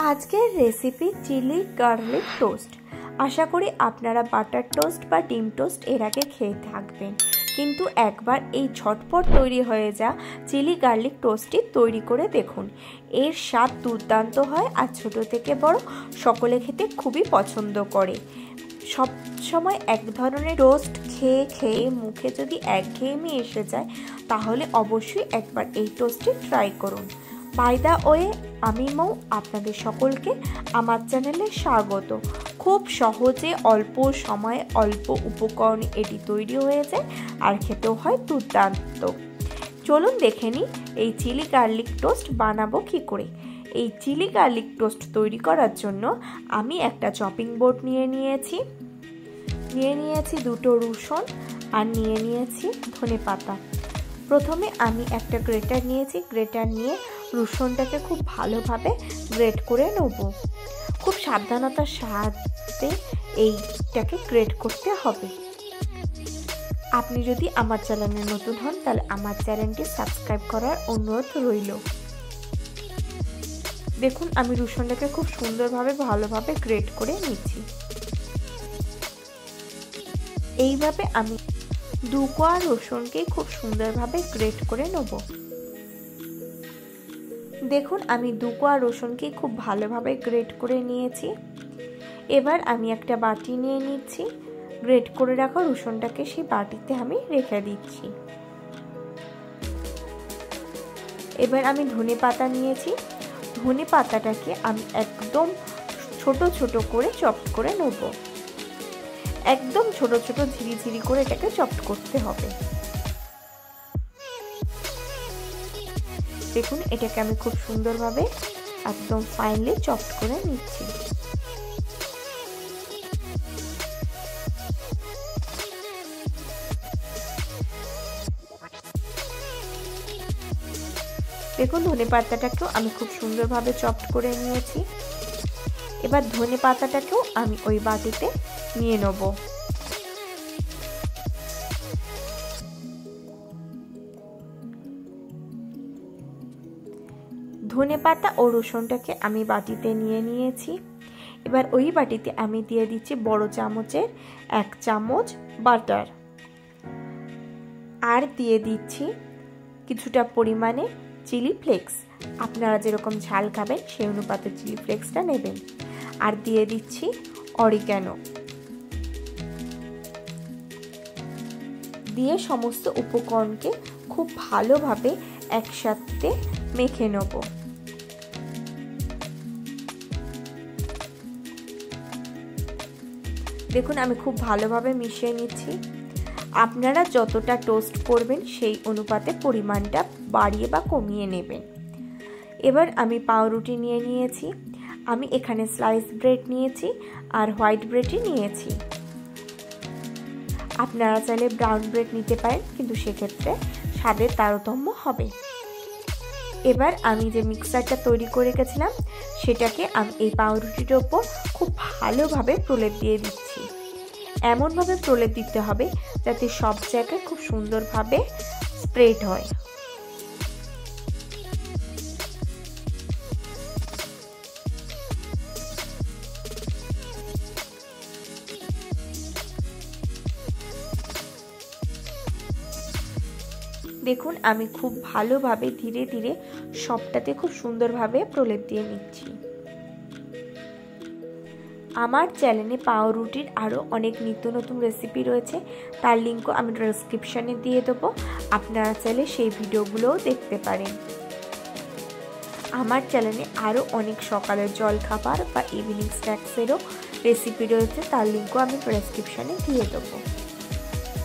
আজকের recipe chilli garlic toast. আশা করি আপনারা বাটার টোস্ট বা ডিম টোস্ট এর আগে খেয়ে থাকবেন, কিন্তু একবার এই ঝটপট তৈরি হয়ে যা চিলি গার্লিক টোস্টটি তৈরি করে দেখুন। এর স্বাদ দুর্দান্ত হয় আর ছোট থেকে বড় সকলে খেতে খুবই পছন্দ করে। সব সময় এক ধরনের টোস্ট খেয়ে খেয়ে মুখে যদি একঘেয়েমি এসে যায় তাহলে অবশ্যই একবার এই টোস্টটি ট্রাই করুন। বাই দ্য ওয়ে, আমি মৌ, আপনাদের সকলকে আমার চ্যানেলে স্বাগত। খুব সহজে অল্প সময়ে অল্প উপকরণে এটি তৈরি হয়ে যায় আর খেতেও হয় দুর্দান্ত। চলুন দেখে নিই এই চিলি গার্লিক টোস্ট বানাবো কী করে। এই চিলি গার্লিক টোস্ট তৈরি করার জন্য আমি একটা চপিং বোর্ড নিয়ে নিয়েছি দুটো রসুন আর নিয়ে নিয়েছি ধনেপাতা। প্রথমে আমি একটা গ্রেটার নিয়েছি, গ্রেটার নিয়ে রসুনটাকে খুব ভালোভাবে গ্রেট করে নেব। খুব সাবধানতার সাথে এইটাকে গ্রেট করতে হবে। আপনি যদি আমার চ্যানেলে নতুন হন তাহলে আমার চ্যানেলটি সাবস্ক্রাইব করার অনুরোধ রইল। দেখুন আমি রসুনটাকে খুব সুন্দরভাবে ভালোভাবে গ্রেট করে নিচ্ছি। এইভাবে আমি দু কোয়া রসুনকে খুব সুন্দরভাবে গ্রেট করে নেব। দেখুন আমি দু কোয়া রসুনকে খুব ভালোভাবে গ্রেট করে নিয়েছি। এবার আমি একটা বাটি নিয়ে নিচ্ছি, গ্রেট করে রাখা রসুনটাকে সেই বাটিতে আমি রেখে দিচ্ছি। এবার আমি ধনেপাতা নিয়েছি, ধনেপাতাটাকে আমি একদম ছোট ছোট করে চপ করে নেব। একদম ছোট ছোট ঝিরি করে এটাকে চপ করতে হবে। দেখুন এটাকে আমি খুব সুন্দরভাবে একদম ফাইনলি চপ করে নিচ্ছি। দেখুন ধনেপাতাটাকেও আমি খুব সুন্দরভাবে চপ করে নিয়েছি। এবার ধনেপাতাটাকেও আমি ওই বাটিতে নিয়ে নেব। ধনেপাতা ও রসুনটাকে আমি বাটিতে নিয়ে নিয়েছি। এবার ওই বাটিতে আমি দিয়ে দিচ্ছি বড় চামচের 1 চামচ বাটার, আর দিয়ে দিচ্ছি কিছুটা পরিমাণে চিলি ফ্লেক্স। আপনারা যেরকম ঝাল খাবেন সেই অনুপাতে চিলি ফ্লেক্সটা নেবেন। আর দিয়ে দিচ্ছি অরিগ্যানো। দিয়ে সমস্ত উপকরণকে খুব ভালোভাবে একসাথে মেখে নেব। দেখুন আমি খুব ভালোভাবে মিশিয়ে নিচ্ছি। আপনারা যতটা টোস্ট করবেন সেই অনুপাতে পরিমাণটা বাড়িয়ে বা কমিয়ে নেবেন। এবার আমি পাউরুটি নিয়ে নিয়েছি। আমি এখানে স্লাইস ব্রেড নিয়েছি আর হোয়াইট ব্রেডই নিয়েছি। আপনারা চাইলে ব্রাউন ব্রেড নিতে পারেন, কিন্তু সেক্ষেত্রে স্বাদের তারতম্য হবে। এবার আমি যে মিক্সারটা তৈরি করে রেখেছিলাম সেটাকে আমি এই পাউরুটির ওপর খুব ভালোভাবে প্রলেপ দিয়ে দিচ্ছি। এমনভাবে প্রলেপ দিতে হবে যাতে সব জায়গায় খুব সুন্দরভাবে স্প্রেড হয়। দেখুন আমি খুব ভালোভাবে ধীরে ধীরে সবটাতে খুব সুন্দরভাবে প্রলেপ দিয়ে নিচ্ছি। আমার চ্যানেলে পাউরুটির আরও অনেক নিত্য নতুন রেসিপি রয়েছে, তার লিঙ্কও আমি ডেসক্রিপশানে দিয়ে দেবো। আপনারা চাইলে সেই ভিডিওগুলোও দেখতে পারেন। আমার চ্যানেলে আরও অনেক সকালের জলখাবার বা ইভিনিং স্ন্যাক্সেরও রেসিপি রয়েছে, তার লিঙ্কও আমি ডেসক্রিপশানে দিয়ে দেবো।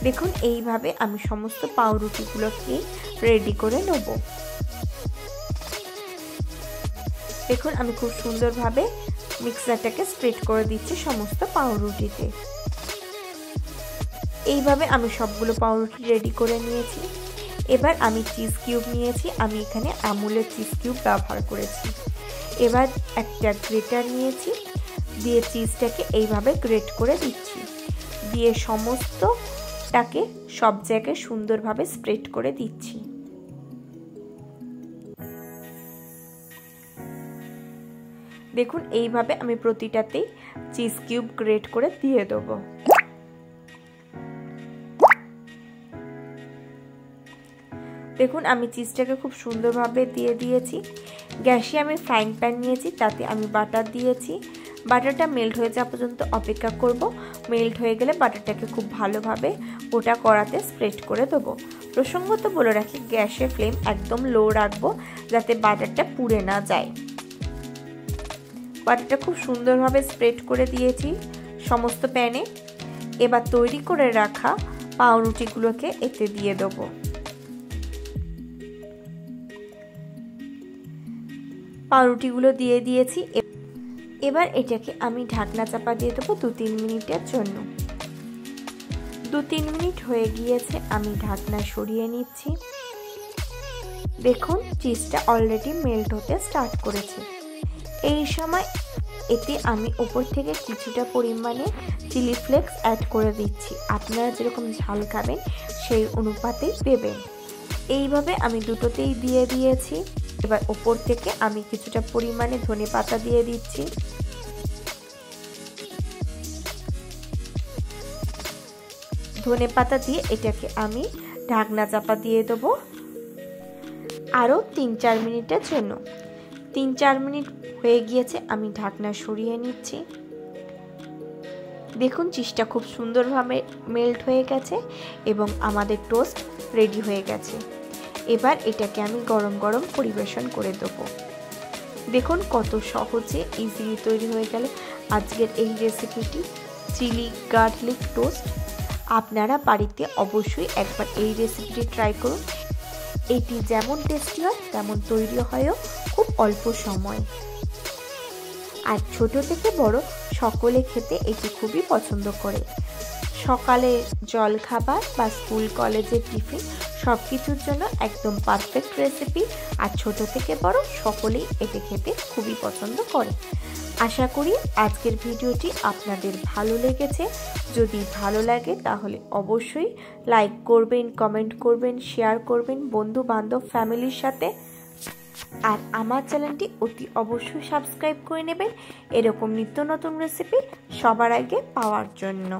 দেখুন এইভাবে আমি সমস্ত পাউরুটিগুলোকে রেডি করে নেব। দেখুন আমি খুব সুন্দরভাবে মিক্সারটাকে স্প্রেড করে দিচ্ছি সমস্ত পাউরুটিতে। এইভাবে আমি সবগুলো পাউরুটি রেডি করে নিয়েছি। এবার আমি চিজ কিউব নিয়েছি, আমি এখানে আমুলের চিজ কিউব ব্যবহার করেছি। এবার একটা গ্রেটার নিয়েছি, দিয়ে চিজটাকে এইভাবে গ্রেট করে দিচ্ছি। দিয়ে সমস্তটাকে সব জায়গায় সুন্দরভাবে স্প্রেড করে দিচ্ছি। দেখুন এইভাবে আমি প্রতিটাতেই চিজ কিউব গ্রেট করে দিয়ে দেবো। দেখুন আমি চিজটাকে খুব সুন্দরভাবে দিয়ে দিয়েছি। গ্যাসে আমি ফ্রাইং প্যান নিয়েছি, তাতে আমি বাটার দিয়েছি। বাটারটা মেল্ট হয়ে যাওয়া পর্যন্ত অপেক্ষা করব। মেল্ট হয়ে গেলে বাটারটাকে খুব ভালোভাবে গোটা কড়াতে স্প্রেড করে দেবো। প্রসঙ্গত বলে রাখি, গ্যাসের ফ্লেম একদম লো রাখবো যাতে বাটারটা পুড়ে না যায়। বাটারটা খুব সুন্দরভাবে স্প্রেড করে দিয়েছি সমস্ত প্যানে। এবার তৈরি করে রাখা পাউরুটিগুলোকে এতে দিয়ে দেবো। পাউরুটিগুলো দিয়ে দিয়েছি। এবার এটাকে আমি ঢাকনা চাপা দিয়ে দেবো 2-3 মিনিটের জন্য। 2-3 মিনিট হয়ে গিয়েছে, আমি ঢাকনা সরিয়ে নিচ্ছি। দেখুন চিজটা অলরেডি মেল্ট হতে স্টার্ট করেছে। এই সময় এতে আমি উপর থেকে কিছুটা পরিমাণে চিলি ফ্লেক্স অ্যাড করে দিচ্ছি। আপনারা যেরকম ঝাল খাবেন সেই অনুপাতেই দেবেন। এইভাবে আমি দুটোতেই দিয়ে দিয়েছি। এবার উপর থেকে আমি কিছুটা পরিমাণে ধনেপাতা দিয়ে দিচ্ছি। ধনেপাতা দিয়ে এটাকে আমি ঢাকনা চাপা দিয়ে দেবো আরও 3-4 মিনিটের জন্য। 3-4 মিনিট হয়ে গিয়েছে, আমি ঢাকনা সরিয়ে নিচ্ছি। দেখুন চিজটা খুব সুন্দরভাবে মেল্ট হয়ে গেছে এবং আমাদের টোস্ট রেডি হয়ে গেছে। এবার এটাকে আমি গরম গরম পরিবেশন করে দেবো। দেখুন কত সহজে ইজিলি তৈরি হয়ে গেল আজকের এই রেসিপিটি, চিলি গার্লিক টোস্ট। আপনারা বাড়িতে অবশ্যই একবার এই রেসিপিটি ট্রাই করুন। এটি যেমন টেস্টি হয় তেমন তৈরি হয়ও খুব অল্প সময়। আর ছোট থেকে বড় সকলে খেতে এটি খুবই পছন্দ করে। সকালে জলখাবার বা স্কুল কলেজের টিফিন সব কিছুর জন্য একদম পারফেক্ট রেসিপি। আর ছোট থেকে বড় সকলেই এটি খেতে খুবই পছন্দ করে। আশা করি আজকের ভিডিওটি আপনাদের ভালো লেগেছে। যদি ভালো লাগে তাহলে অবশ্যই লাইক করবেন, কমেন্ট করবেন, শেয়ার করবেন বন্ধু বান্ধব ফ্যামিলির সাথে। আর আমার চ্যানেলটি অতি অবশ্যই সাবস্ক্রাইব করে নেবেন এরকম নিত্য নতুন রেসিপি সবার আগে পাওয়ার জন্য।